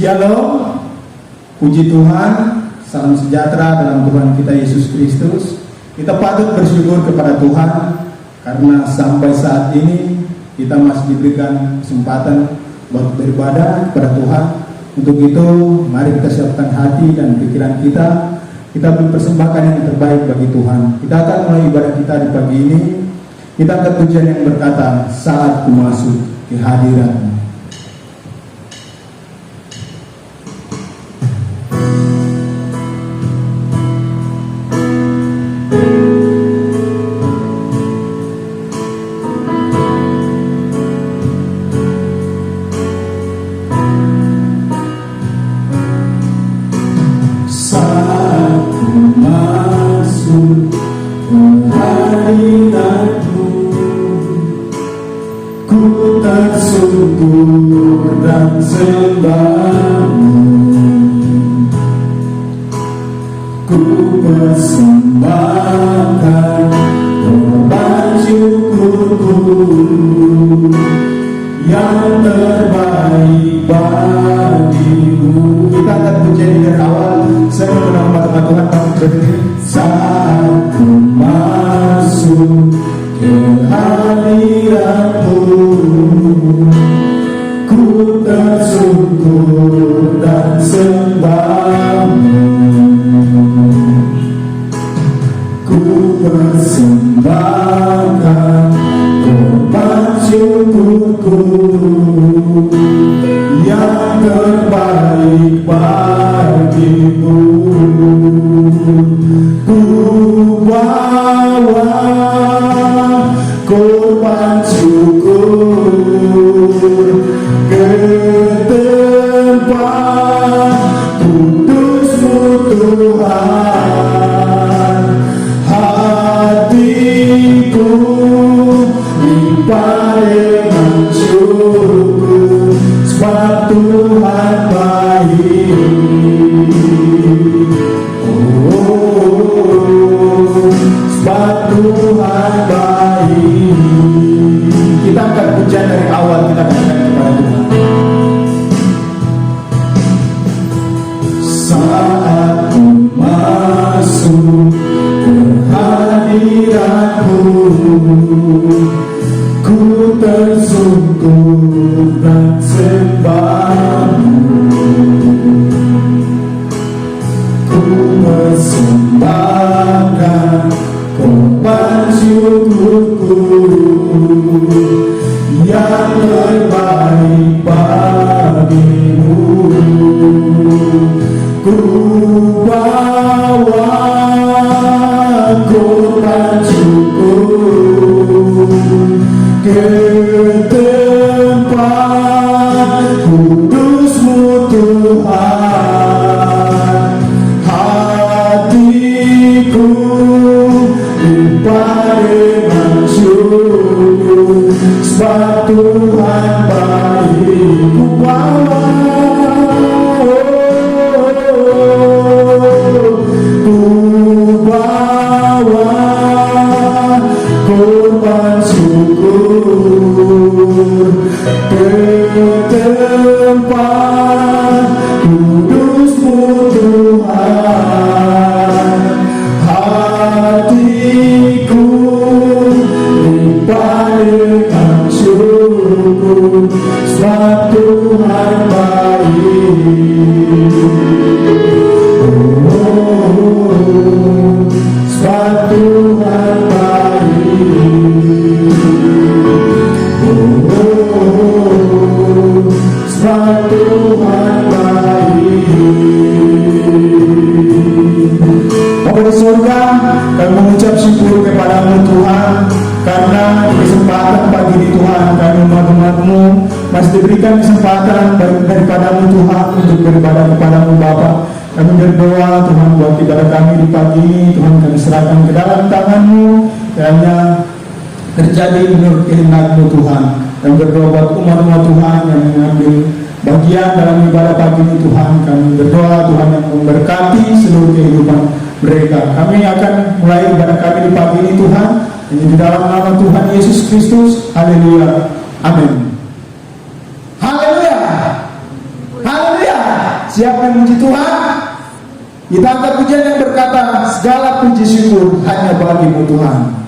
Shalom, puji Tuhan, salam sejahtera dalam Tuhan kita Yesus Kristus. Kita patut bersyukur kepada Tuhan karena sampai saat ini kita masih diberikan kesempatan buat beribadah kepada Tuhan. Untuk itu, mari kita siapkan hati dan pikiran kita. Kita mempersembahkan yang terbaik bagi Tuhan. Kita akan mulai ibadah kita di pagi ini. Kita angkat pujian yang berkata, saat ku masuk ke hadirat-Mu. Diberikan kesempatan daripadamu Tuhan untuk beribadah kepadamu Bapa. Kami berdoa Tuhan buat ibadah kami di pagi ini, Tuhan kami serahkan ke dalam tangan-Mu, kiranya terjadi menurut kehendak-Mu Tuhan. Dan berdoa buat umat-umat Tuhan yang mengambil bagian dalam ibadah pagi ini Tuhan. Kami berdoa Tuhan yang memberkati seluruh kehidupan mereka. Kami akan mulai ibadah kami di pagi ini Tuhan, ini di dalam nama Tuhan Yesus Kristus. Haleluya. Amin. Haleluya. Haleluya. Kita angkat pujian yang berkata, segala puji syukur hanya bagi-Mu Tuhan.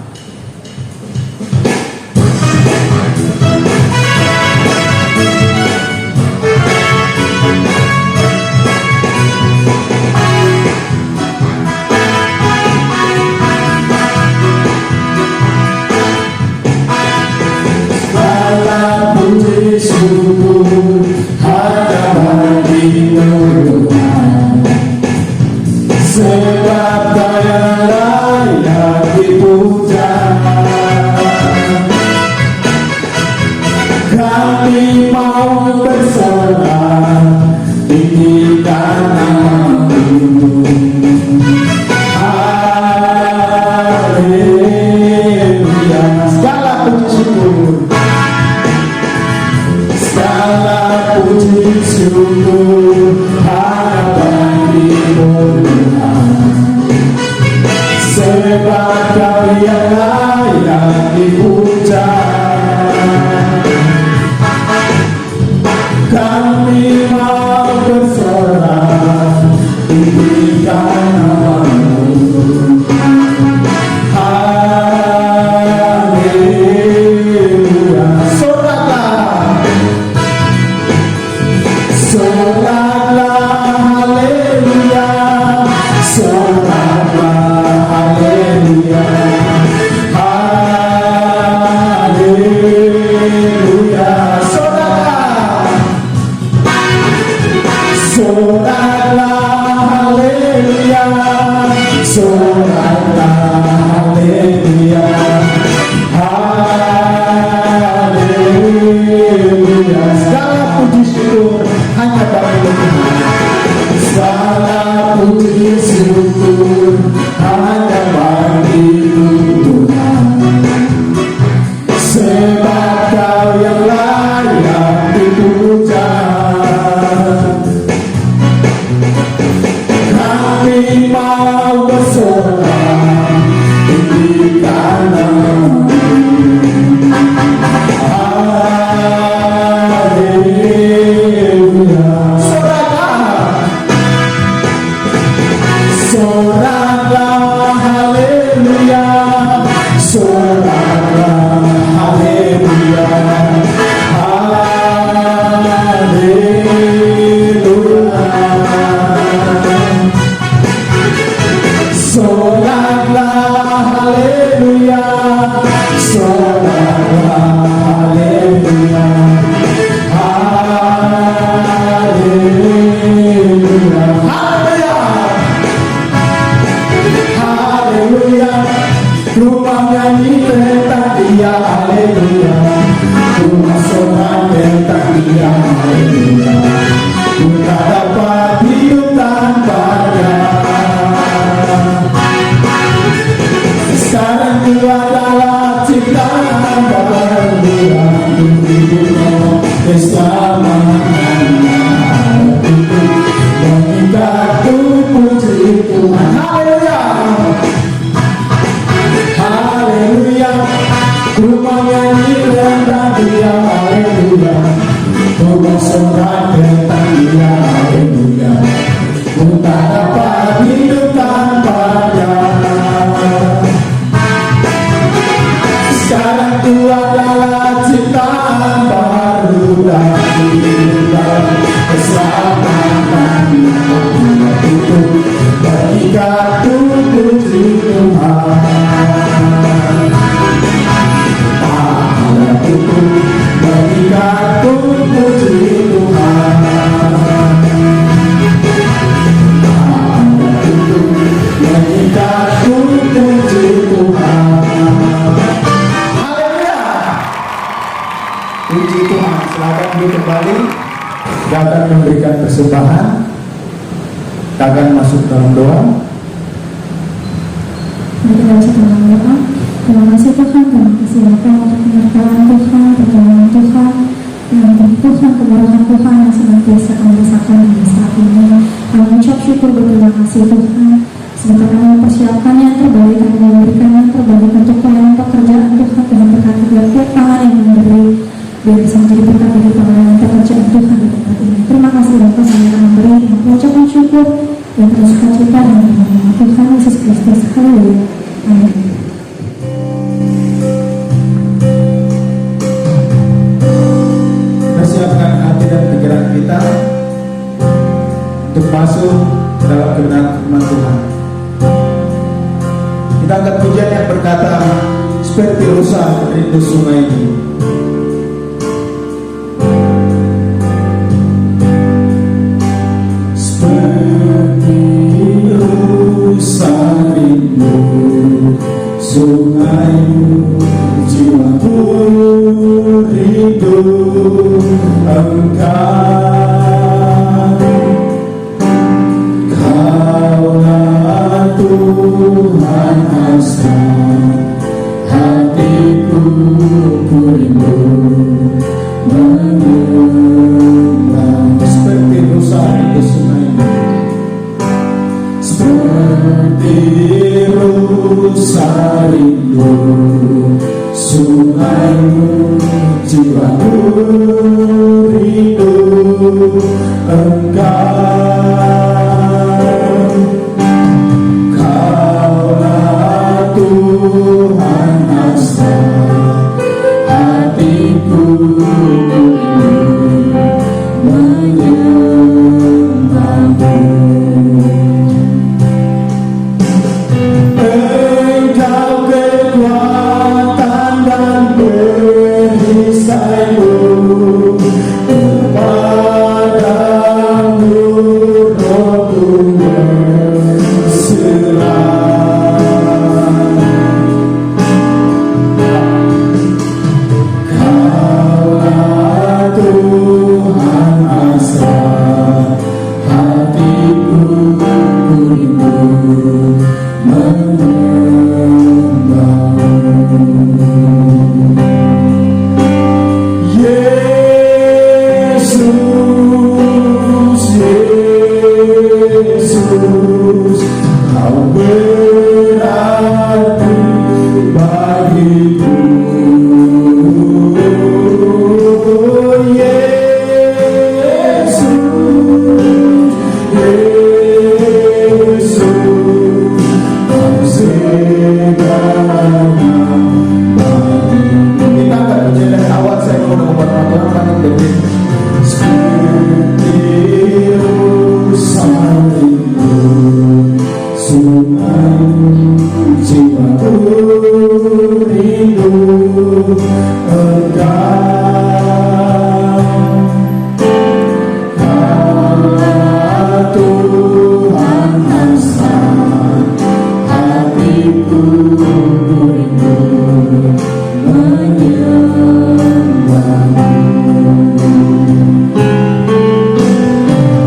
Sebab Kau yang layak dipuja, kami mau berserah, tinggikan nama-Mu. Haleluya. Segala puji syukur, segala puji syukur hanya bagi-Mu Tuhan. Sebab Kau yang layak dipuja, kami mau berserah, tinggikan nama-Mu. Haleluya. Soraklah, soraklah, haleluya. Soraklah, haleluya. Haleluya. Soraklah, soraklah, haleluya. Soraklah, haleluya. Haleluya. Segala puji syukur hanya bagi Tuhan. Segala puji syukur hanya bagi-Mu Tuhan. Sebab Kau yang layak dipuja, kami mau berserah, tinggikan nama-Mu. Haleluya. Soraklah, haleluya. Soraklah, haleluya. Haleluya. Soraklah, haleluya. Soraklah, haleluya. Haleluya. Haleluya. Rumah nyanyi tentang Dia, haleluya. Rumah sorak tentang Dia, haleluya. Ku tak dapat hidup tanpa-Nya. Sekarang Ku adalah ciptaan baru, untuk hidupmu keselamatan. Dan Ku puji Tuhan. Haleluya. Haleluya. Rumah nyanyi tentang Dia, haleluya. Rumah sorak tentang Dia, haleluya. Ku tak dapat hidup tanpa-Nya. Sekarang Ku adalah ciptaan baru, dan hidupkan keselamatan. Itu ketika Ku puji Tuhan. Itu ketika Ku puji Tuhan. Itu ketika Ku puji Tuhan. Haleluya. Puji Tuhan. Silakan duduk kembali. Kita akan memberikan persembahan. Kita akan masuk dalam doa. Mari kita baca dalam doa. Terima kasih Tuhan, terima kasih Bapa untuk penyertaan Tuhan, pertolongan Tuhan, yang Tuhan, keberkahan Tuhan yang senantiasa Kami rasakan di saat ini. Kami mengucap syukur berterima kasih Tuhan. Sebentar kami mempersiapkan yang terbaik, kami memberikan yang terbaik untuk pelayanan pekerjaan Tuhan, dengan berkati tiap tangan yang memberi. biar bisa menjadi berkat bagi pelayanan pekerjaan Tuhan di tempat ini. Terima kasih Bapa, kami akan memberi dengan pengucapan syukur dan terus sukacita dan nama Tuhan Yesus Kristus. Haleluya. Amin. Kita siapkan hati dan pikiran kita untuk masuk ke dalam kebenaran firman Tuhan. Kita angkat pujian yang berkata, seperti rusa rindu sungai ini. Seperti rusa rindu sungaimu, jiwaku rindu Engkau. Kaulah Tuhan hasrat hatiku, ku rindu menyembah. Seperti rusa rindu sungai, seperti rusa rindu sungaimu, jiwaku rindu Engkau. Kaulah Tuhan hasrat hatiku, menyembahmu. Engkau kekuatan dan perisaiku, kepadamu rohku berserah. Kaulah Tuhan hasrat hatiku, ku rindu menyembahmu. Yesus, Yesus, Kau berarti bagiku. Yesus, Yesus, Kau segalanya bagiku. Kita akan berjalan awal saya mau membuat makanan dari seperti rusa rindu sungai, jiwaku rindu Engkau. Kaulah Tuhan hasrat hatiku, ku rindu menyembahmu.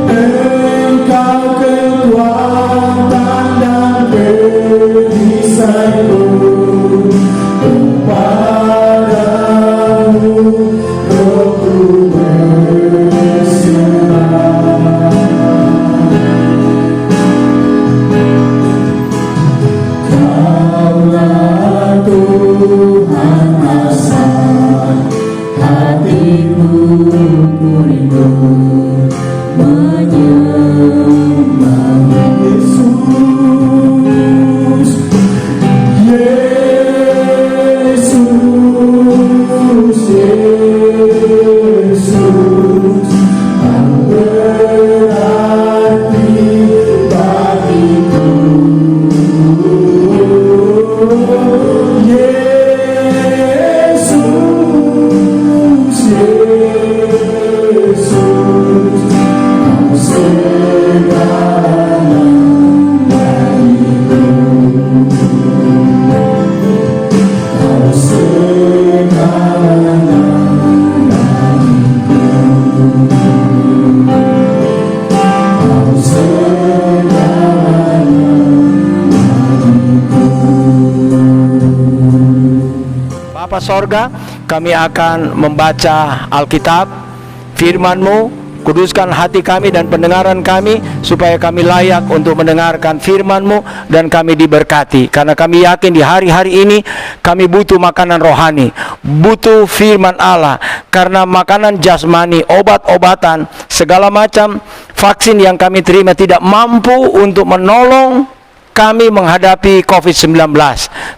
Engkau kekuatan dan perisaiku, kepadamu rohku berserah. Kaulah Tuhan hasrat hatiku, ku rindu menyembahmu. Yesus, Yesus, Yesus, Kau berarti bagiku. Yesus, Yesus, Kau segalanya bagiku. Kau segalanya bagiku. Kau segalanya bagiku. Bapa Sorga, kami akan membaca Alkitab, firman-Mu Kuduskan hati kami dan pendengaran kami, supaya kami layak untuk mendengarkan firman-Mu dan kami diberkati. Karena kami yakin di hari-hari ini kami butuh makanan rohani, butuh firman Allah. Karena makanan jasmani, obat-obatan, segala macam vaksin yang kami terima tidak mampu untuk menolong kami menghadapi COVID-19.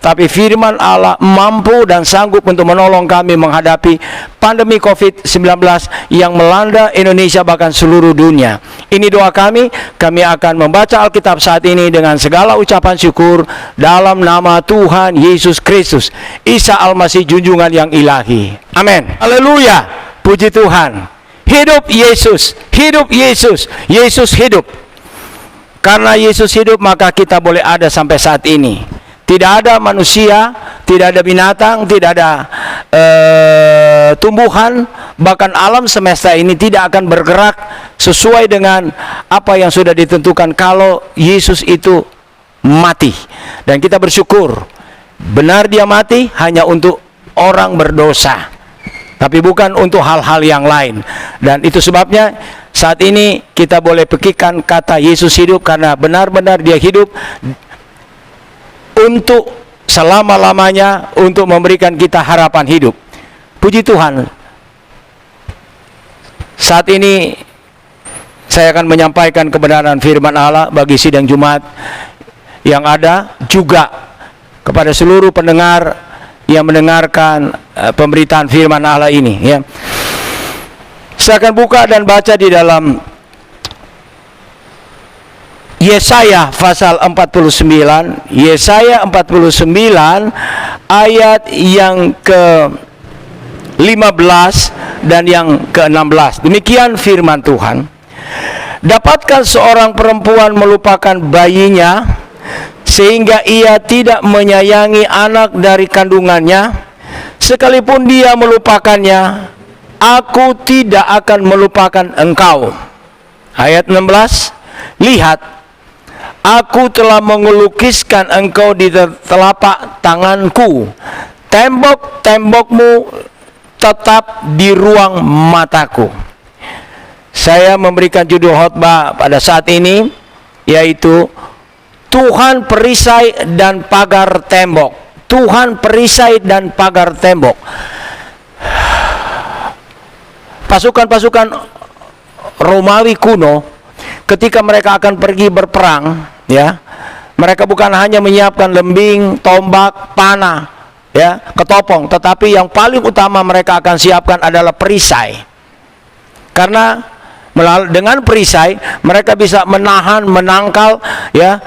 Tapi firman Allah mampu dan sanggup untuk menolong kami menghadapi pandemi COVID-19 yang melanda Indonesia bahkan seluruh dunia. Ini doa kami akan membaca Alkitab saat ini dengan segala ucapan syukur dalam nama Tuhan Yesus Kristus, Isa Al-Masih junjungan yang ilahi. Amin. Haleluya. Puji Tuhan. Hidup Yesus, hidup Yesus, Yesus hidup. Karena Yesus hidup, maka kita boleh ada sampai saat ini. Tidak ada manusia, tidak ada binatang, tidak ada tumbuhan, bahkan alam semesta ini tidak akan bergerak sesuai dengan apa yang sudah ditentukan kalau Yesus itu mati. Dan kita bersyukur, benar dia mati hanya untuk orang berdosa, tapi bukan untuk hal-hal yang lain. Dan itu sebabnya saat ini kita boleh pekikan kata Yesus hidup, karena benar-benar dia hidup untuk selama-lamanya, untuk memberikan kita harapan hidup. Puji Tuhan. Saat ini saya akan menyampaikan kebenaran firman Allah bagi sidang Jumat yang ada, juga kepada seluruh pendengar yang mendengarkan pemberitaan firman Allah ini, ya. Saya akan buka dan baca di dalam Yesaya pasal 49, Yesaya 49 ayat yang ke-15 dan yang ke-16. Demikian firman Tuhan. Dapatkah seorang perempuan melupakan bayinya sehingga ia tidak menyayangi anak dari kandungannya? Sekalipun dia melupakannya, Aku tidak akan melupakan engkau. Ayat 16, lihat, aku telah mengelukiskan engkau di telapak tanganku. Tembok-tembokmu tetap di ruang mataku. Saya memberikan judul khotbah pada saat ini, yaitu Tuhan perisai dan pagar tembok. Tuhan perisai dan pagar tembok. Pasukan-pasukan Romawi kuno ketika mereka akan pergi berperang, ya, mereka bukan hanya menyiapkan lembing, tombak, panah, ya, ketopong, tetapi yang paling utama mereka akan siapkan adalah perisai. Karena dengan perisai mereka bisa menahan, menangkal, ya,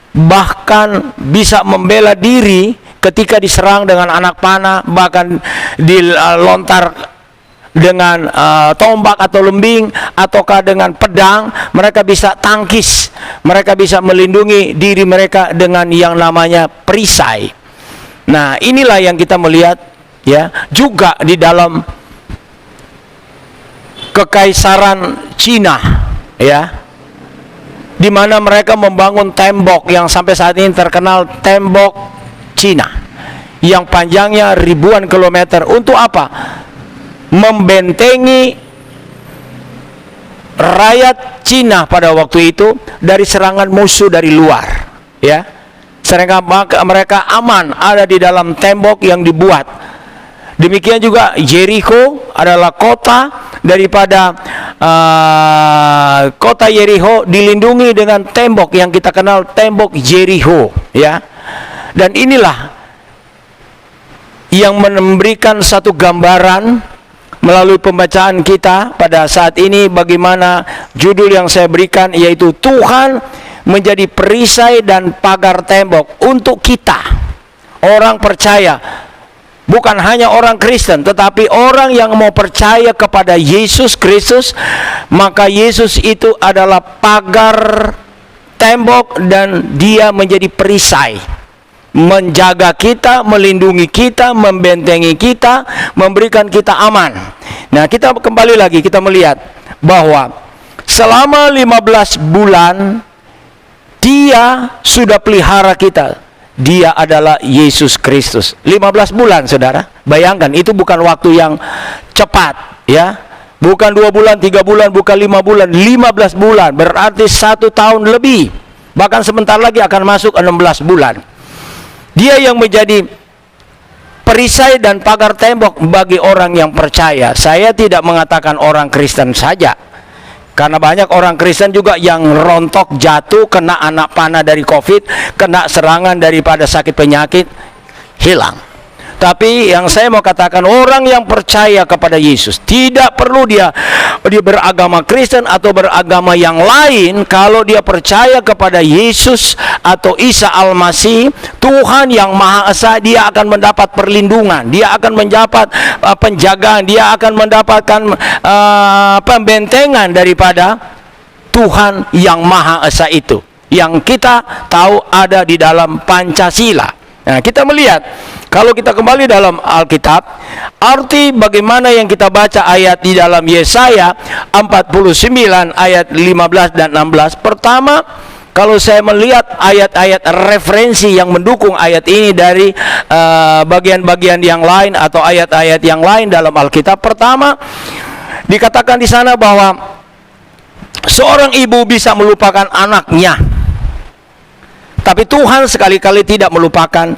bahkan bisa membela diri ketika diserang dengan anak panah, bahkan dilontar dengan tombak atau lembing, ataukah dengan pedang. Mereka bisa tangkis, mereka bisa melindungi diri mereka dengan yang namanya perisai. Nah, inilah yang kita melihat, ya, juga di dalam kekaisaran Cina, ya, di mana mereka membangun tembok yang sampai saat ini terkenal tembok Cina, yang panjangnya ribuan kilometer. Untuk apa? Membentengi rakyat Cina pada waktu itu dari serangan musuh dari luar, ya. Sehingga mereka aman ada di dalam tembok yang dibuat. Demikian juga Jericho adalah kota daripada kota Jericho dilindungi dengan tembok yang kita kenal tembok Jericho, ya. Dan inilah yang memberikan satu gambaran melalui pembacaan kita pada saat ini, bagaimana judul yang saya berikan, yaitu Tuhan menjadi perisai dan pagar tembok untuk kita, orang percaya. Bukan hanya orang Kristen, tetapi orang yang mau percaya kepada Yesus Kristus. Maka Yesus itu adalah pagar tembok dan dia menjadi perisai, menjaga kita, melindungi kita, membentengi kita, memberikan kita aman. Nah, kita kembali lagi, kita melihat bahwa selama 15 bulan dia sudah pelihara kita. Dia adalah Yesus Kristus. 15 bulan, saudara. Bayangkan, itu bukan waktu yang cepat, ya. Bukan 2 bulan, 3 bulan, bukan 5 bulan, 15 bulan. Berarti 1 tahun lebih. Bahkan sebentar lagi akan masuk 16 bulan. Dia yang menjadi perisai dan pagar tembok bagi orang yang percaya. Saya tidak mengatakan orang Kristen saja. Karena banyak orang Kristen juga yang rontok, jatuh, kena anak panah dari COVID, kena serangan daripada sakit penyakit, hilang. Tapi yang saya mau katakan, orang yang percaya kepada Yesus tidak perlu dia beragama Kristen atau beragama yang lain. Kalau dia percaya kepada Yesus atau Isa Al-Masih, Tuhan yang Maha Esa, dia akan mendapat perlindungan, dia akan mendapat penjagaan, dia akan mendapatkan pembentengan daripada Tuhan yang Maha Esa itu, yang kita tahu ada di dalam Pancasila. Nah, kita melihat, kalau kita kembali dalam Alkitab, arti bagaimana yang kita baca ayat di dalam Yesaya 49 ayat 15 dan 16. Pertama, kalau saya melihat ayat-ayat referensi yang mendukung ayat ini dari bagian-bagian yang lain atau ayat-ayat yang lain dalam Alkitab. Pertama, dikatakan di sana bahwa seorang ibu bisa melupakan anaknya, tapi Tuhan sekali-kali tidak melupakan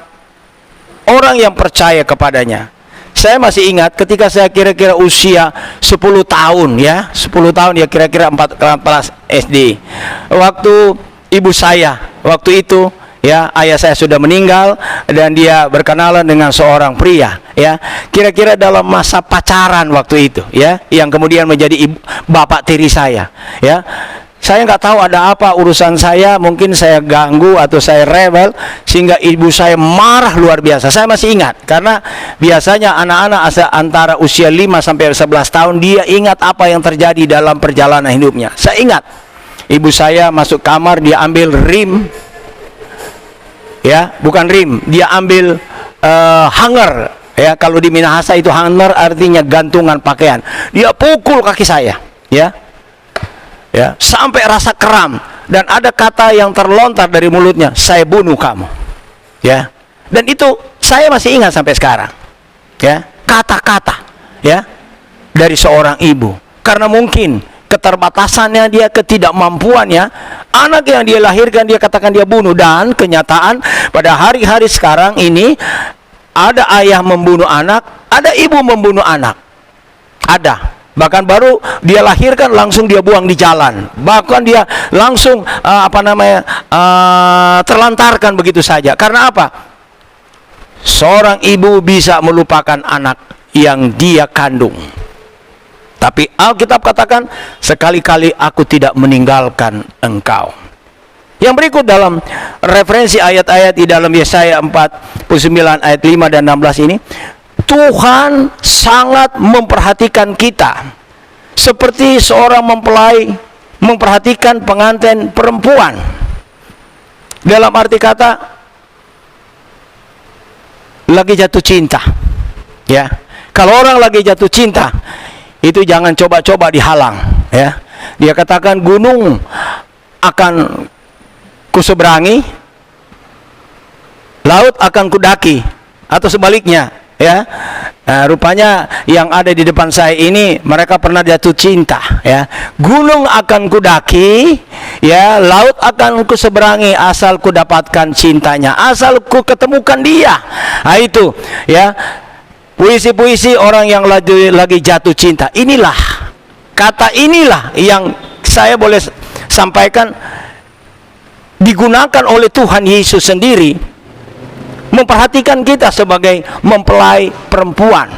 orang yang percaya kepadanya. Saya masih ingat ketika saya kira-kira usia 10 tahun ya, 10 tahun ya, kira-kira 14 SD. Waktu ibu saya, waktu itu ya, ayah saya sudah meninggal dan dia berkenalan dengan seorang pria ya, kira-kira dalam masa pacaran waktu itu ya, yang kemudian menjadi bapak tiri saya ya. Saya nggak tahu ada apa urusan saya, mungkin saya ganggu atau saya rebel sehingga ibu saya marah luar biasa. Saya masih ingat, karena biasanya anak-anak antara usia 5 sampai 11 tahun dia ingat apa yang terjadi dalam perjalanan hidupnya. Saya ingat ibu saya masuk kamar, dia ambil rim ya, bukan rim, dia ambil hanger ya, kalau di Minahasa itu hanger artinya gantungan pakaian. Dia pukul kaki saya ya, ya, sampai rasa kram, dan ada kata yang terlontar dari mulutnya, saya bunuh kamu ya. Dan itu saya masih ingat sampai sekarang ya, kata-kata ya dari seorang ibu, karena mungkin keterbatasannya dia, ketidakmampuannya, anak yang dia lahirkan dia katakan dia bunuh. Dan kenyataan pada hari-hari sekarang ini ada ayah membunuh anak, ada ibu membunuh anak, ada. Bahkan baru dia lahirkan langsung dia buang di jalan, bahkan dia langsung terlantarkan begitu saja. Karena apa? Seorang ibu bisa melupakan anak yang dia kandung, tapi Alkitab katakan, sekali-kali aku tidak meninggalkan engkau. Yang berikut dalam referensi ayat-ayat di dalam Yesaya 49 ayat 5 dan 16 ini, Tuhan sangat memperhatikan kita seperti seorang mempelai memperhatikan pengantin perempuan. Dalam arti kata lagi jatuh cinta ya. Kalau orang lagi jatuh cinta itu jangan coba-coba dihalang ya. Dia katakan gunung akan kuseberangi, laut akan kudaki, atau sebaliknya ya. Nah, rupanya yang ada di depan saya ini mereka pernah jatuh cinta ya. Gunung akan kudaki ya, laut akan kuseberangi asal ku dapatkan cintanya, asal ku ketemukan dia. Nah itu ya, puisi-puisi orang yang lagi jatuh cinta. Inilah kata, inilah yang saya boleh sampaikan digunakan oleh Tuhan Yesus sendiri memperhatikan kita sebagai mempelai perempuan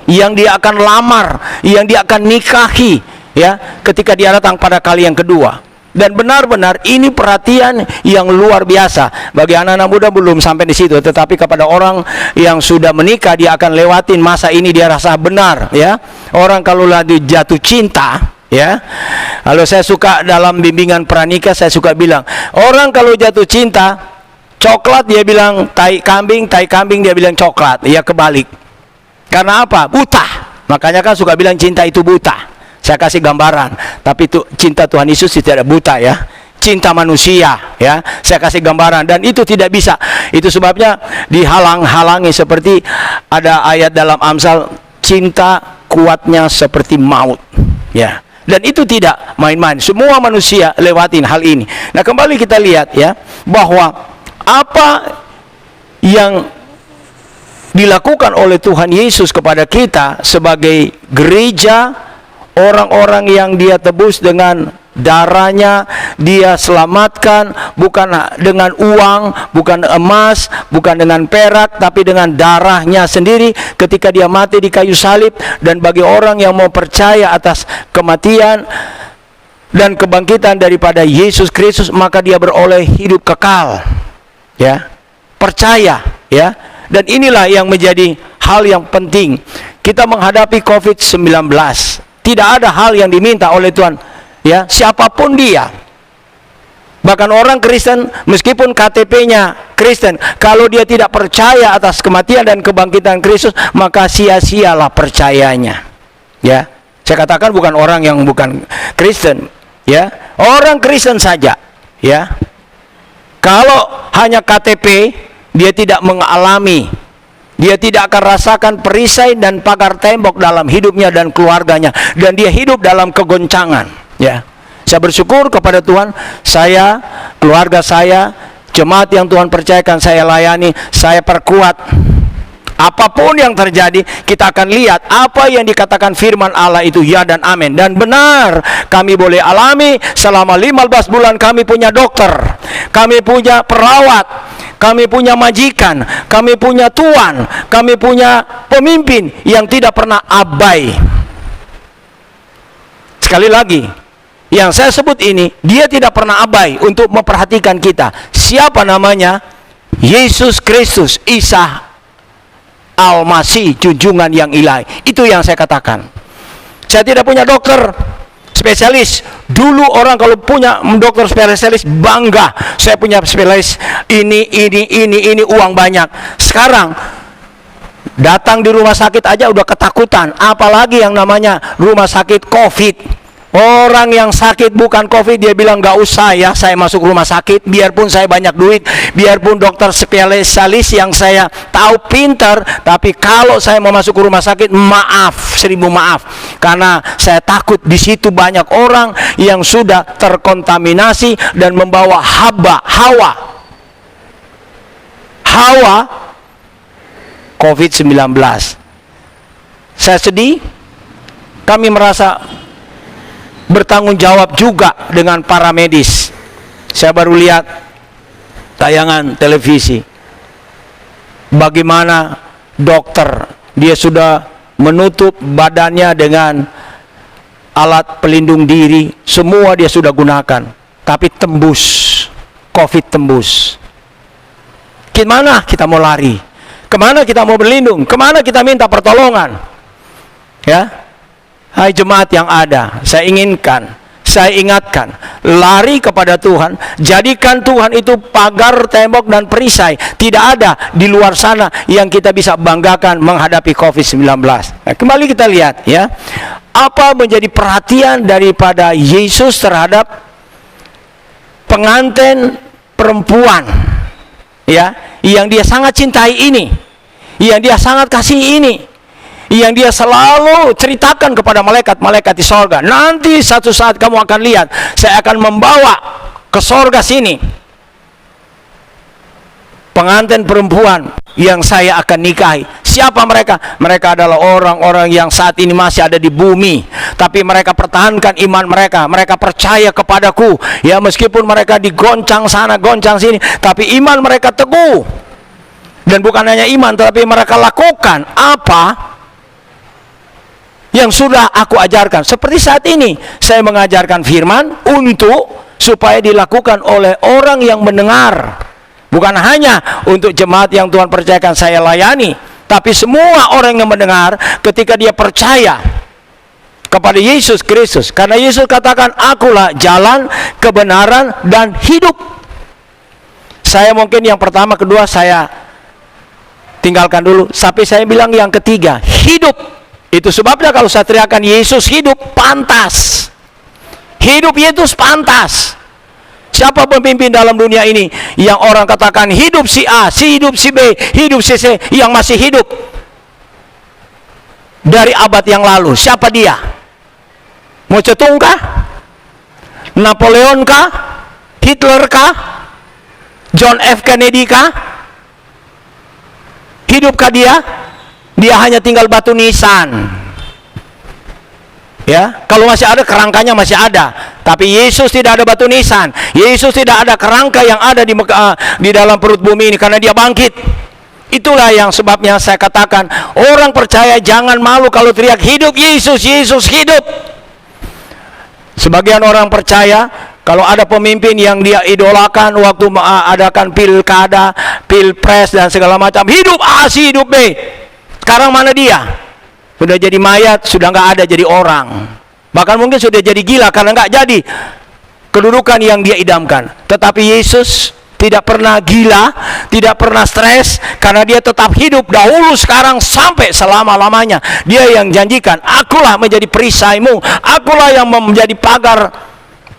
yang dia akan lamar, yang dia akan nikahi ya, ketika dia datang pada kali yang kedua. Dan benar-benar ini perhatian yang luar biasa. Bagi anak-anak muda belum sampai di situ, tetapi kepada orang yang sudah menikah, dia akan lewatin masa ini, dia rasa benar ya. Orang kalau lagi jatuh cinta ya, kalau saya suka dalam bimbingan pranikah, saya suka bilang, orang kalau jatuh cinta, coklat dia bilang tai kambing dia bilang coklat, ya kebalik. Karena apa? Buta. Makanya kan suka bilang cinta itu buta. Saya kasih gambaran, tapi itu cinta Tuhan Yesus tidak buta ya. Cinta manusia ya, saya kasih gambaran, dan itu tidak bisa. Itu sebabnya dihalang-halangi, seperti ada ayat dalam Amsal, cintaku kuatnya seperti maut. Ya. Dan itu tidak main-main. Semua manusia lewatin hal ini. Nah, kembali kita lihat ya, bahwa apa yang dilakukan oleh Tuhan Yesus kepada kita sebagai gereja, orang-orang yang Dia tebus dengan darahnya, Dia selamatkan bukan dengan uang, bukan emas, bukan dengan perak, tapi dengan darahnya sendiri ketika Dia mati di kayu salib. Dan bagi orang yang mau percaya atas kematian dan kebangkitan daripada Yesus Kristus, maka dia beroleh hidup kekal. Ya, percaya ya. Dan inilah yang menjadi hal yang penting kita menghadapi COVID-19. Tidak ada hal yang diminta oleh Tuhan, ya, siapapun dia. Bahkan orang Kristen, meskipun KTP-nya Kristen, kalau dia tidak percaya atas kematian dan kebangkitan Kristus, maka sia-sialah percayanya. Ya, saya katakan bukan orang yang bukan Kristen, ya, orang Kristen saja, ya. Kalau hanya KTP, dia tidak mengalami, dia tidak akan rasakan perisai dan pagar tembok dalam hidupnya dan keluarganya, dan dia hidup dalam kegoncangan. Ya, saya bersyukur kepada Tuhan, saya, keluarga saya, jemaat yang Tuhan percayakan saya layani, saya perkuat. Apapun yang terjadi, kita akan lihat apa yang dikatakan firman Allah itu ya dan amin. Dan benar, kami boleh alami selama 15 bulan. Kami punya dokter, kami punya perawat, kami punya majikan, kami punya tuan, kami punya pemimpin yang tidak pernah abai. Sekali lagi, yang saya sebut ini, dia tidak pernah abai untuk memperhatikan kita. Siapa namanya? Yesus Kristus, Isa Al-Masih, junjungan yang ilahi. Itu yang saya katakan. Saya tidak punya dokter spesialis. Dulu orang kalau punya dokter spesialis bangga, saya punya spesialis ini uang banyak. Sekarang datang di rumah sakit aja udah ketakutan, apalagi yang namanya rumah sakit COVID. Orang yang sakit bukan COVID, dia bilang gak usah ya saya masuk rumah sakit, biarpun saya banyak duit, biarpun dokter spesialis yang saya tahu pintar, tapi kalau saya mau masuk ke rumah sakit, maaf, 1000 maaf, karena saya takut di situ banyak orang yang sudah terkontaminasi dan membawa hawa COVID-19. Saya sedih, kami merasa bertanggung jawab juga dengan para medis. Saya baru lihat tayangan televisi bagaimana dokter, dia sudah menutup badannya dengan alat pelindung diri, semua dia sudah gunakan, tapi tembus, COVID tembus. Gimana kita mau lari? Kemana kita mau berlindung? Kemana kita minta pertolongan? Ya, hai jemaat yang ada, saya ingatkan, lari kepada Tuhan. Jadikan Tuhan itu pagar, tembok, dan perisai. Tidak ada di luar sana yang kita bisa banggakan menghadapi COVID-19. Nah, kembali kita lihat ya, apa menjadi perhatian daripada Yesus terhadap pengantin perempuan, ya, yang dia sangat cintai ini, yang dia sangat kasih ini, yang dia selalu ceritakan kepada malaikat-malaikat di sorga. Nanti satu saat kamu akan lihat, saya akan membawa ke sorga sini pengantin perempuan yang saya akan nikahi. Siapa mereka? Mereka adalah orang-orang yang saat ini masih ada di bumi, tapi mereka pertahankan iman mereka. Mereka percaya kepadaku, ya, meskipun mereka digoncang sana, goncang sini, tapi iman mereka teguh. Dan bukan hanya iman, tetapi mereka lakukan apa yang sudah aku ajarkan. Seperti saat ini saya mengajarkan firman untuk supaya dilakukan oleh orang yang mendengar, bukan hanya untuk jemaat yang Tuhan percayakan saya layani, tapi semua orang yang mendengar ketika dia percaya kepada Yesus Kristus. Karena Yesus katakan, akulah jalan, kebenaran, dan hidup. Saya mungkin yang pertama, kedua saya tinggalkan dulu, sampai saya bilang yang ketiga, hidup. Itu sebabnya kalau saya teriakan Yesus hidup, pantas. Hidup Yesus pantas. Siapa pemimpin dalam dunia ini yang orang katakan hidup si A, hidup si B, hidup si C, yang masih hidup? dari abad yang lalu. Siapa dia? Mao Zedong kah? Napoleon kah? Hitler kah? John F. Kennedy kah? Hidupkah dia? Dia hanya tinggal batu nisan. Ya, kalau masih ada kerangkanya masih ada. Tapi Yesus tidak ada batu nisan. Yesus tidak ada kerangka yang ada di dalam perut bumi ini, karena dia bangkit. Itulah yang sebabnya saya katakan, orang percaya jangan malu kalau teriak hidup Yesus, Yesus hidup. Sebagian orang percaya kalau ada pemimpin yang dia idolakan waktu adakan pilkada, pilpres dan segala macam, hidup A, si hidup B. Sekarang mana dia? Sudah jadi mayat, sudah nggak ada jadi orang. Bahkan mungkin sudah jadi gila karena nggak jadi kedudukan yang dia idamkan. Tetapi Yesus tidak pernah gila, tidak pernah stres, karena dia tetap hidup dahulu, sekarang, sampai selama-lamanya. Dia yang janjikan, akulah menjadi perisaimu, akulah yang menjadi pagar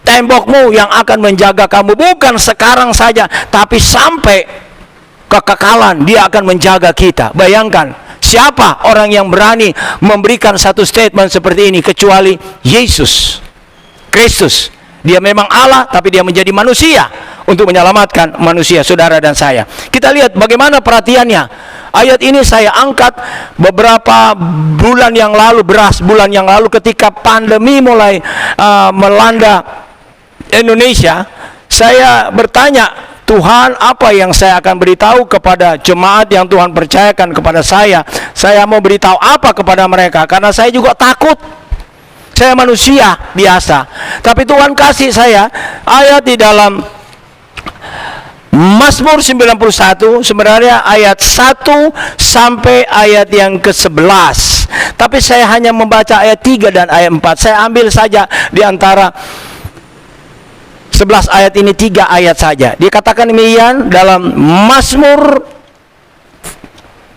tembokmu yang akan menjaga kamu. Bukan sekarang saja, tapi sampai kekekalan dia akan menjaga kita. Bayangkan, siapa orang yang berani memberikan satu statement seperti ini kecuali Yesus Kristus. Dia memang Allah, tapi dia menjadi manusia untuk menyelamatkan manusia, saudara dan saya. Kita lihat bagaimana perhatiannya. Ayat ini saya angkat beberapa bulan yang lalu, bulan yang lalu ketika pandemi mulai melanda Indonesia. Saya bertanya, Tuhan, apa yang saya akan beritahu kepada jemaat yang Tuhan percayakan kepada saya? Saya mau beritahu apa kepada mereka? Karena saya juga takut. Saya manusia biasa. Tapi Tuhan kasih saya ayat di dalam Mazmur 91, sebenarnya ayat 1 sampai ayat yang ke-11. Tapi saya hanya membaca ayat 3 dan ayat 4. Saya ambil saja di antara 11 ayat ini 3 ayat saja. Dikatakan demikian dalam Mazmur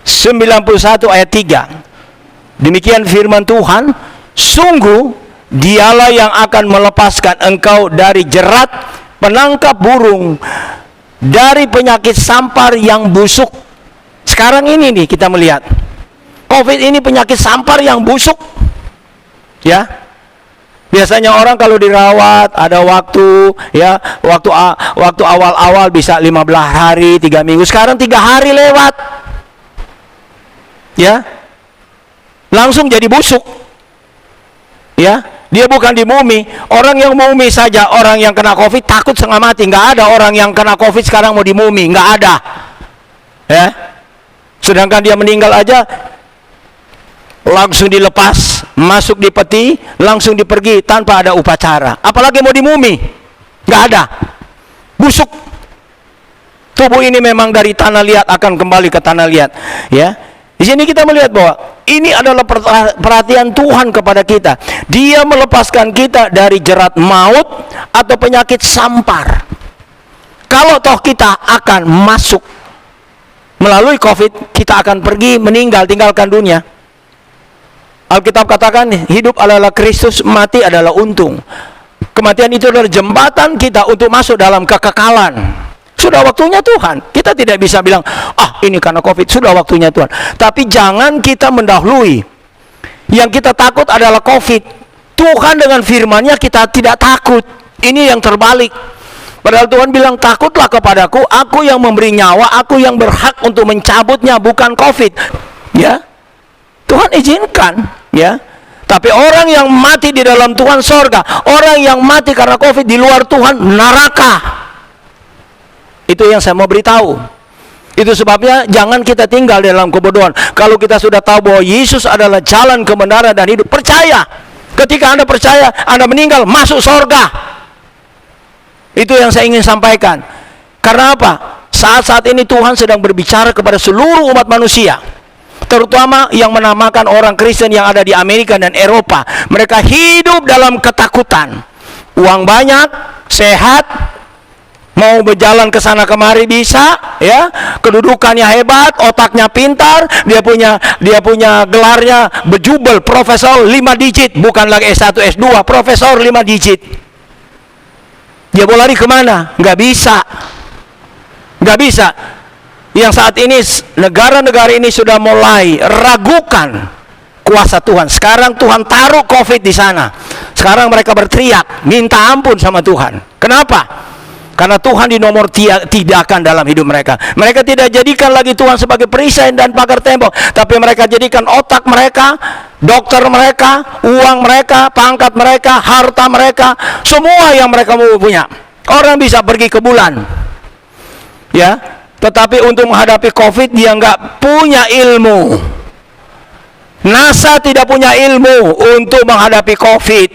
91 ayat 3. Demikian firman Tuhan, sungguh dialah yang akan melepaskan engkau dari jerat penangkap burung, dari penyakit sampar yang busuk. Sekarang ini nih kita melihat COVID ini penyakit sampar yang busuk. Ya. Biasanya orang kalau dirawat ada waktu, ya, waktu awal-awal bisa 15 hari, 3 minggu. Sekarang 3 hari lewat. Ya. Langsung jadi busuk. Ya, dia bukan di mumi. Orang yang mumi saja, orang yang kena COVID takut setengah mati. Nggak ada orang yang kena COVID sekarang mau di mumi, nggak ada. Ya, sedangkan dia meninggal aja langsung dilepas, masuk di peti, langsung dipergi tanpa ada upacara. Apalagi mau di mumi, nggak ada. Busuk. Tubuh ini memang dari tanah liat akan kembali ke tanah liat. Ya. Di sini kita melihat bahwa ini adalah perhatian Tuhan kepada kita. Dia melepaskan kita dari jerat maut atau penyakit sampar. Kalau toh kita akan masuk melalui COVID, kita akan pergi meninggal, tinggalkan dunia. Alkitab katakan hidup adalah Kristus, mati adalah untung. Kematian itu adalah jembatan kita untuk masuk dalam kekekalan. Sudah waktunya Tuhan. Kita tidak bisa bilang, ini karena COVID. Sudah waktunya Tuhan. Tapi jangan kita mendahului. Yang kita takut adalah COVID. Tuhan dengan firman-Nya kita tidak takut. Ini yang terbalik. Padahal Tuhan bilang, takutlah kepadaku, aku yang memberi nyawa, aku yang berhak untuk mencabutnya, bukan COVID. Ya, Tuhan izinkan. Ya, tapi orang yang mati di dalam Tuhan sorga, orang yang mati karena COVID di luar Tuhan neraka. Itu yang saya mau beritahu. Itu sebabnya jangan kita tinggal dalam kebodohan. Kalau kita sudah tahu bahwa Yesus adalah jalan, kebenaran dan hidup, percaya. Ketika Anda percaya, Anda meninggal, masuk sorga. Itu yang saya ingin sampaikan. Karena apa? Saat-saat ini Tuhan sedang berbicara kepada seluruh umat manusia, terutama yang menamakan orang Kristen yang ada di Amerika dan Eropa. Mereka hidup dalam ketakutan. Uang banyak, sehat, mau berjalan ke sana kemari bisa, ya, kedudukannya hebat, otaknya pintar, dia punya gelarnya bejubel, profesor 5 digit, bukan lagi S1, S2, profesor 5 digit. Dia mau lari kemana? Nggak bisa. Nggak bisa. Yang saat ini negara-negara ini sudah mulai ragukan kuasa Tuhan. Sekarang Tuhan taruh COVID di sana. Sekarang mereka berteriak, minta ampun sama Tuhan. Kenapa? Karena Tuhan di nomor tidakkan dalam hidup mereka. Mereka tidak jadikan lagi Tuhan sebagai perisai dan pagar tembok, tapi mereka jadikan otak mereka, dokter mereka, uang mereka, pangkat mereka, harta mereka, semua yang mereka mau punya. Orang bisa pergi ke bulan, ya, tetapi untuk menghadapi COVID dia nggak punya ilmu. NASA tidak punya ilmu untuk menghadapi COVID,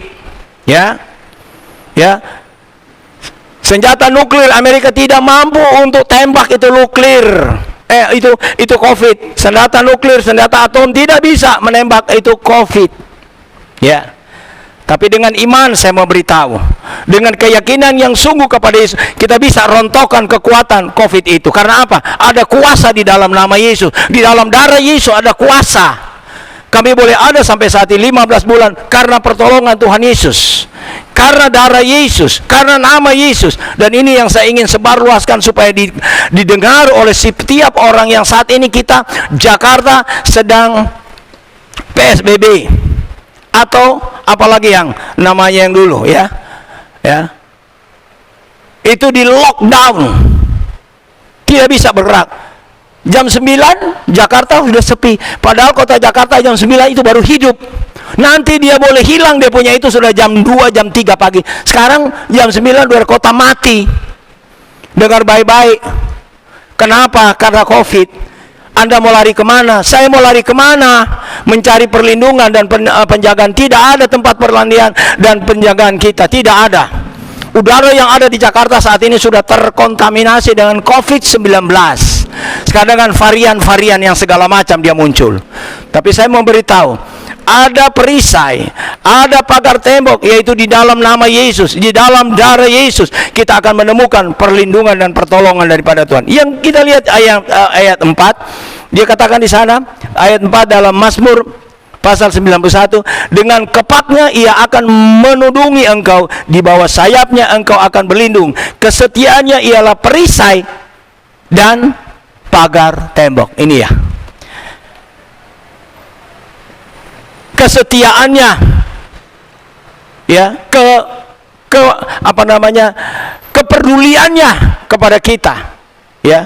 ya, ya. Senjata nuklir Amerika tidak mampu untuk tembak itu nuklir. Itu COVID. Senjata nuklir, senjata atom tidak bisa menembak itu COVID. Ya. Tapi dengan iman saya mau beritahu, dengan keyakinan yang sungguh kepada Yesus, kita bisa rontokkan kekuatan COVID itu. Karena apa? Ada kuasa di dalam nama Yesus. Di dalam darah Yesus ada kuasa. Kami boleh ada sampai saat ini 15 bulan karena pertolongan Tuhan Yesus, karena darah Yesus, karena nama Yesus. Dan ini yang saya ingin sebarluaskan supaya didengar oleh setiap orang yang saat ini kita Jakarta sedang PSBB atau apalagi yang namanya yang dulu, ya, ya, itu di lockdown, tidak bisa bergerak. Jam 9 Jakarta sudah sepi. Padahal kota Jakarta jam 9 itu baru hidup. Nanti dia boleh hilang, dia punya itu sudah jam 2, jam 3 pagi. Sekarang jam 9 luar kota mati. Dengar baik-baik. Kenapa? Karena COVID. Anda mau lari kemana? Saya mau lari kemana? Mencari perlindungan dan penjagaan. Tidak ada tempat perlindungan dan penjagaan kita. Tidak ada. Udara yang ada di Jakarta saat ini sudah terkontaminasi dengan COVID-19. Sekarang dengan varian-varian yang segala macam dia muncul. Tapi saya mau beritahu, ada perisai, ada pagar tembok, yaitu di dalam nama Yesus, di dalam darah Yesus, kita akan menemukan perlindungan dan pertolongan daripada Tuhan. Yang kita lihat ayat 4, dia katakan di sana, ayat 4 dalam Mazmur pasal 91, dengan kepaknya ia akan menudungi engkau, di bawah sayapnya engkau akan berlindung. Kesetiaannya ialah perisai dan pagar tembok. Ini ya, kesetiaannya, ya, kepeduliannya kepada kita, ya.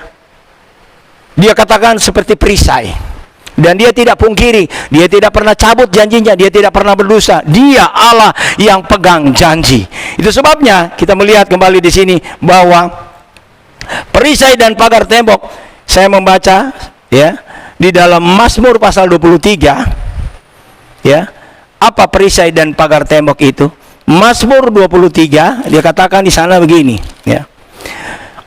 Dia katakan seperti perisai. Dan dia tidak pungkiri, dia tidak pernah cabut janjinya, dia tidak pernah berdosa. Dia Allah yang pegang janji. Itu sebabnya kita melihat kembali di sini bahwa perisai dan pagar tembok, saya membaca, ya, di dalam Mazmur pasal 23, ya, apa perisai dan pagar tembok itu? Mazmur 23, dia katakan di sana begini, ya.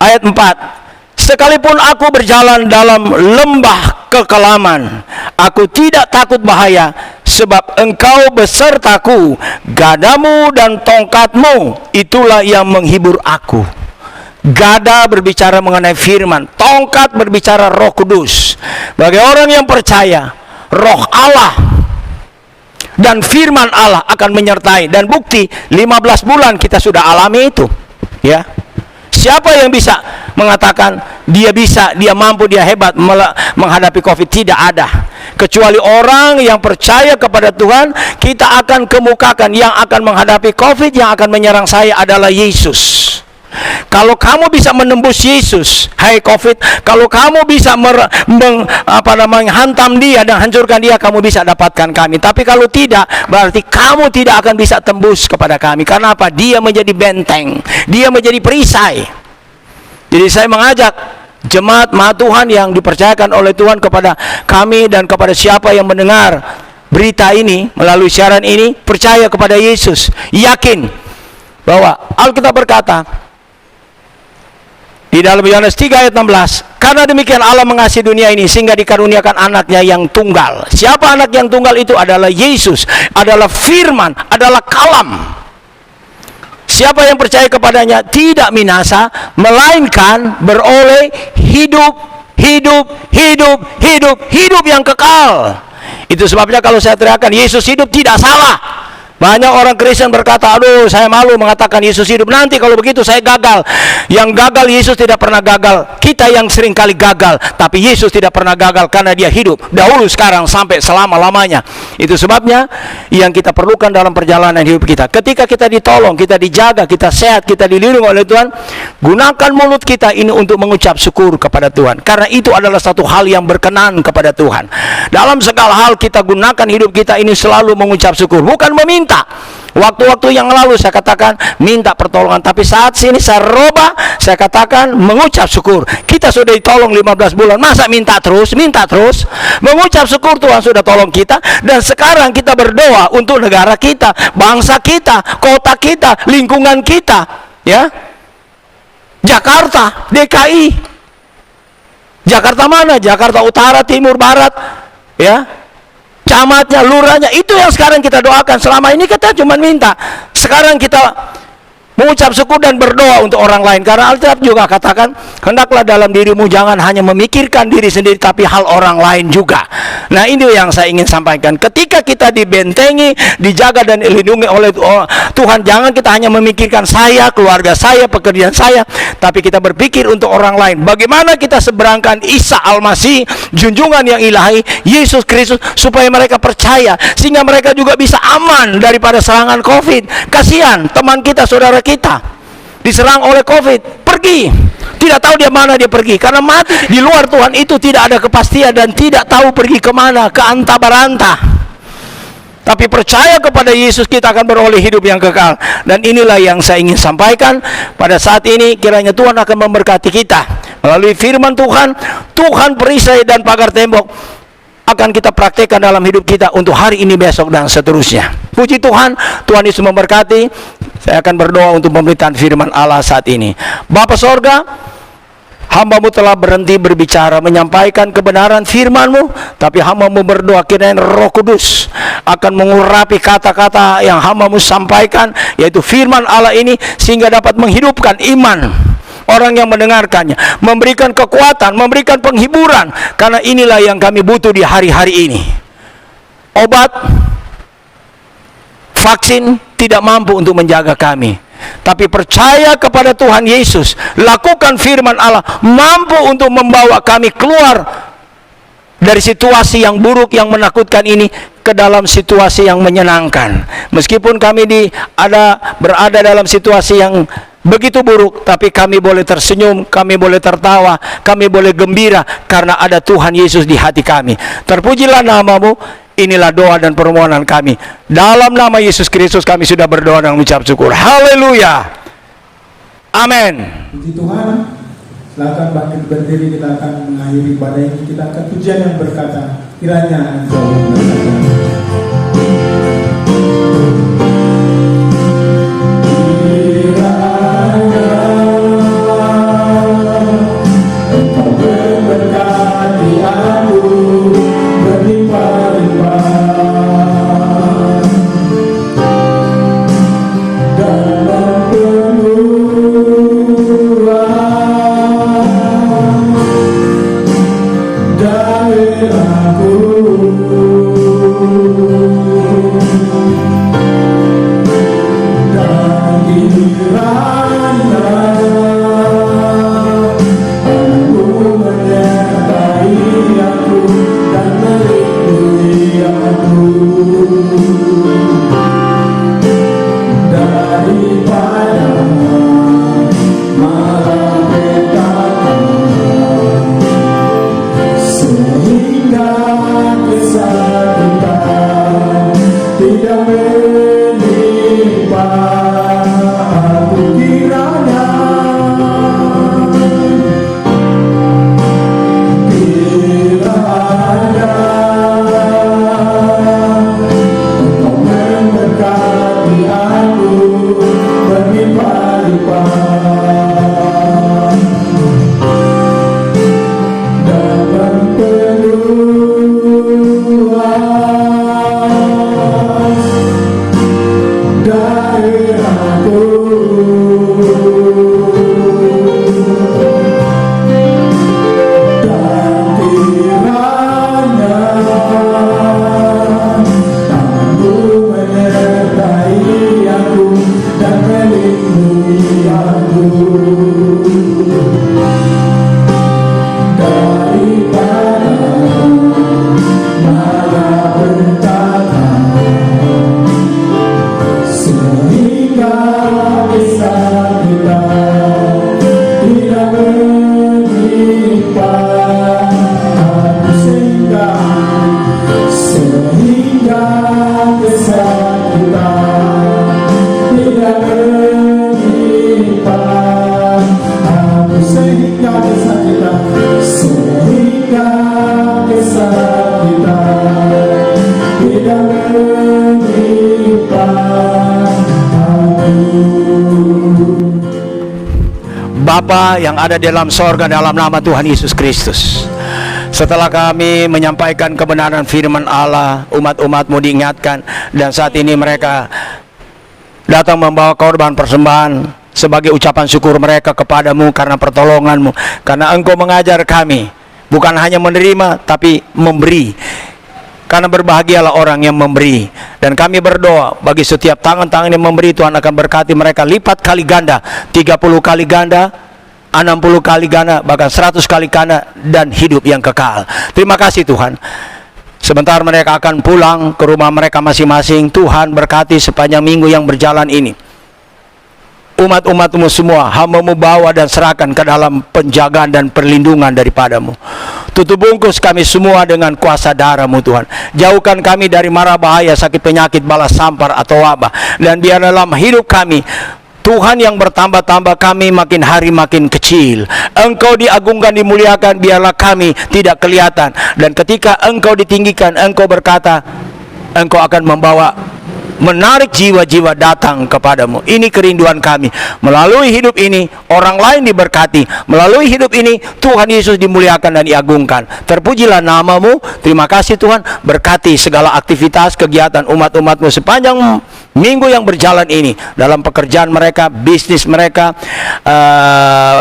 Ayat 4. Sekalipun aku berjalan dalam lembah kekelaman, aku tidak takut bahaya, sebab engkau besertaku, gadamu dan tongkatmu, itulah yang menghibur aku. Gada berbicara mengenai firman, tongkat berbicara Roh Kudus. Bagi orang yang percaya, Roh Allah dan firman Allah akan menyertai. Dan bukti 15 bulan kita sudah alami itu, ya. Siapa yang bisa mengatakan dia bisa, dia mampu, dia hebat menghadapi COVID? Tidak ada. Kecuali orang yang percaya kepada Tuhan, kita akan kemukakan yang akan menghadapi COVID, yang akan menyerang saya adalah Yesus. Kalau kamu bisa menembus Yesus, hai COVID, kalau kamu bisa menghantam dia dan hancurkan dia, kamu bisa dapatkan kami. Tapi kalau tidak, berarti kamu tidak akan bisa tembus kepada kami. Karena apa? Dia menjadi benteng, dia menjadi perisai. Jadi saya mengajak jemaat Tuhan yang dipercayakan oleh Tuhan kepada kami dan kepada siapa yang mendengar berita ini melalui siaran ini, percaya kepada Yesus, yakin bahwa Alkitab berkata di dalam Yohanes 3 ayat 16, karena demikian Allah mengasihi dunia ini sehingga dikaruniakan anaknya yang tunggal. Siapa anak yang tunggal itu? Adalah Yesus, adalah firman, adalah kalam. Siapa yang percaya kepadanya tidak binasa, melainkan beroleh hidup yang kekal. Itu sebabnya kalau saya teriakan Yesus hidup, tidak salah. Banyak orang Kristen berkata, aduh saya malu mengatakan Yesus hidup. Nanti kalau begitu saya gagal. Yang gagal Yesus tidak pernah gagal. Kita yang sering kali gagal. Tapi Yesus tidak pernah gagal karena dia hidup. Dahulu, sekarang, sampai selama-lamanya. Itu sebabnya yang kita perlukan dalam perjalanan hidup kita. Ketika kita ditolong, kita dijaga, kita sehat, kita dilindungi oleh Tuhan. Gunakan mulut kita ini untuk mengucap syukur kepada Tuhan. Karena itu adalah satu hal yang berkenan kepada Tuhan. Dalam segala hal kita gunakan hidup kita ini selalu mengucap syukur. Bukan meminta. Waktu-waktu yang lalu saya katakan minta pertolongan, tapi saat sini saya rubah, saya katakan mengucap syukur. Kita sudah ditolong 15 bulan, masa minta terus? Mengucap syukur Tuhan sudah tolong kita, dan sekarang kita berdoa untuk negara kita, bangsa kita, kota kita, lingkungan kita, ya. Jakarta, DKI. Jakarta mana? Jakarta Utara, Timur, Barat, ya. Camatnya, lurahnya, itu yang sekarang kita doakan. Selama ini kita cuma minta. Sekarang kita mengucap syukur dan berdoa untuk orang lain. Karena Alkitab juga katakan, hendaklah dalam dirimu jangan hanya memikirkan diri sendiri, tapi hal orang lain juga. Nah, ini yang saya ingin sampaikan. Ketika kita dibentengi, dijaga dan dilindungi oleh Tuhan, jangan kita hanya memikirkan saya, keluarga saya, pekerjaan saya, tapi kita berpikir untuk orang lain. Bagaimana kita seberangkan Isa Al-Masih, junjungan yang ilahi, Yesus Kristus, supaya mereka percaya, sehingga mereka juga bisa aman daripada serangan COVID. Kasihan teman kita, saudara kita diserang oleh COVID, pergi, tidak tahu dia mana dia pergi, karena mati di luar Tuhan itu tidak ada kepastian dan tidak tahu pergi kemana, ke anta baranta. Tapi percaya kepada Yesus, kita akan beroleh hidup yang kekal. Dan inilah yang saya ingin sampaikan pada saat ini. Kiranya Tuhan akan memberkati kita melalui firman Tuhan. Tuhan perisai dan pagar tembok akan kita praktekkan dalam hidup kita untuk hari ini, besok, dan seterusnya. Puji Tuhan, Tuhan Yesus memberkati. Saya akan berdoa untuk pemberitaan firman Allah saat ini. Bapa sorga, hamba-Mu telah berhenti berbicara, menyampaikan kebenaran firman-Mu, tapi hamba-Mu berdoa kiranya Roh Kudus akan mengurapi kata-kata yang hamba-Mu sampaikan, yaitu firman Allah ini, sehingga dapat menghidupkan iman orang yang mendengarkannya, memberikan kekuatan, memberikan penghiburan, karena inilah yang kami butuh di hari-hari ini. Obat, vaksin tidak mampu untuk menjaga kami, tapi percaya kepada Tuhan Yesus, lakukan firman Allah, mampu untuk membawa kami keluar dari situasi yang buruk, yang menakutkan ini, ke dalam situasi yang menyenangkan. Meskipun kami berada dalam situasi yang begitu buruk, tapi kami boleh tersenyum, kami boleh tertawa, kami boleh gembira, karena ada Tuhan Yesus di hati kami. Terpujilah nama-Mu. Inilah doa dan permohonan kami. Dalam nama Yesus Kristus kami sudah berdoa dan mengucap syukur. Haleluya. Amin. Puji Tuhan. Silakan bangkit berdiri, kita akan mengakhiri ibadah ini. Kita akan pujian yang berkata, kiranya Engkau merasakan. Sehingga yang ada di dalam sorga dalam nama Tuhan Yesus Kristus. Setelah kami menyampaikan kebenaran firman Allah, umat-umat-Mu diingatkan, dan saat ini mereka datang membawa korban persembahan sebagai ucapan syukur mereka kepadamu karena pertolongan-Mu, karena Engkau mengajar kami bukan hanya menerima tapi memberi, karena berbahagialah orang yang memberi. Dan kami berdoa bagi setiap tangan-tangan yang memberi, Tuhan akan berkati mereka lipat kali ganda, 30 kali ganda, 60 kali ganda, bahkan 100 kali ganda, dan hidup yang kekal. Terima kasih Tuhan. Sebentar mereka akan pulang ke rumah mereka masing-masing. Tuhan berkati sepanjang minggu yang berjalan ini. Umat-umat-Mu semua, hamba-Mu bawa dan serahkan ke dalam penjagaan dan perlindungan daripada-Mu. Tutup bungkus kami semua dengan kuasa darah-Mu Tuhan. Jauhkan kami dari mara bahaya, sakit penyakit, bala sampar atau wabah. Dan biar dalam hidup kami, Tuhan yang bertambah-tambah, kami makin hari makin kecil. Engkau diagungkan, dimuliakan, biarlah kami tidak kelihatan. Dan ketika Engkau ditinggikan, Engkau berkata, Engkau akan menarik jiwa-jiwa datang kepadamu. Ini kerinduan kami. Melalui hidup ini, orang lain diberkati. Melalui hidup ini, Tuhan Yesus dimuliakan dan diagungkan. Terpujilah nama-Mu. Terima kasih Tuhan. Berkati segala aktivitas, kegiatan umat-umat-Mu sepanjang minggu yang berjalan ini. Dalam pekerjaan mereka, bisnis mereka,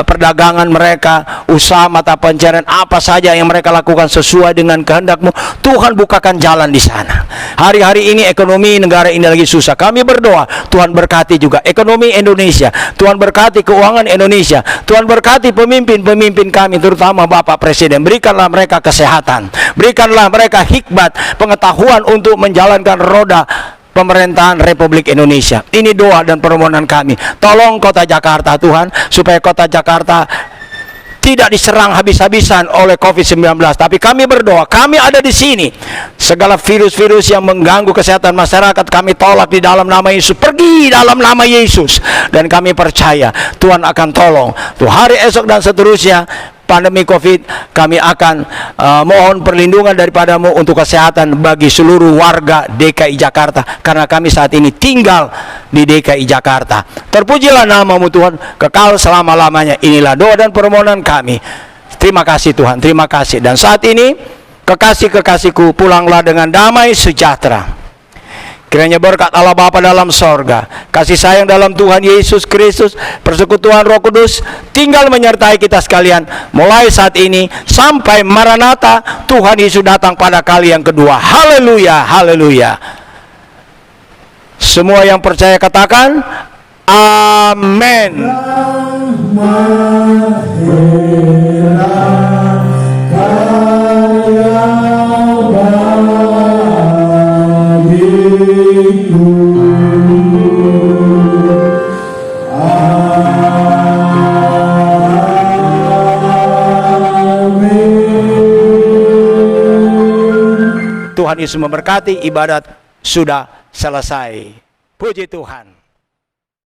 perdagangan mereka, usaha mata pencarian, apa saja yang mereka lakukan sesuai dengan kehendak-Mu. Tuhan bukakan jalan di sana. Hari-hari ini ekonomi negara ini lagi susah. Kami berdoa, Tuhan berkati juga ekonomi Indonesia. Tuhan berkati keuangan Indonesia. Tuhan berkati pemimpin-pemimpin kami, terutama Bapak Presiden. Berikanlah mereka kesehatan. Berikanlah mereka hikmat, pengetahuan untuk menjalankan roda pemerintahan Republik Indonesia. Ini doa dan permohonan kami. Tolong kota Jakarta Tuhan, supaya kota Jakarta tidak diserang habis-habisan oleh COVID-19. Tapi kami berdoa, kami ada di sini. Segala virus-virus yang mengganggu kesehatan masyarakat, kami tolak di dalam nama Yesus. Pergi dalam nama Yesus. Dan kami percaya Tuhan akan tolong. Tuh hari esok dan seterusnya, pandemi COVID, kami akan mohon perlindungan daripada-Mu untuk kesehatan bagi seluruh warga DKI Jakarta, karena kami saat ini tinggal di DKI Jakarta. Terpujilah nama-Mu Tuhan, kekal selama-lamanya. Inilah doa dan permohonan kami. Terima kasih Tuhan, terima kasih. Dan saat ini, kekasih-kekasihku, pulanglah dengan damai sejahtera. Kiranya berkat Allah Bapa dalam sorga, kasih sayang dalam Tuhan Yesus Kristus, persekutuan Roh Kudus tinggal menyertai kita sekalian mulai saat ini sampai Maranatha, Tuhan Yesus datang pada kali yang kedua. Haleluya, haleluya. Semua yang percaya katakan amin. Tuhan Yesus memberkati. Ibadat sudah selesai. Puji Tuhan.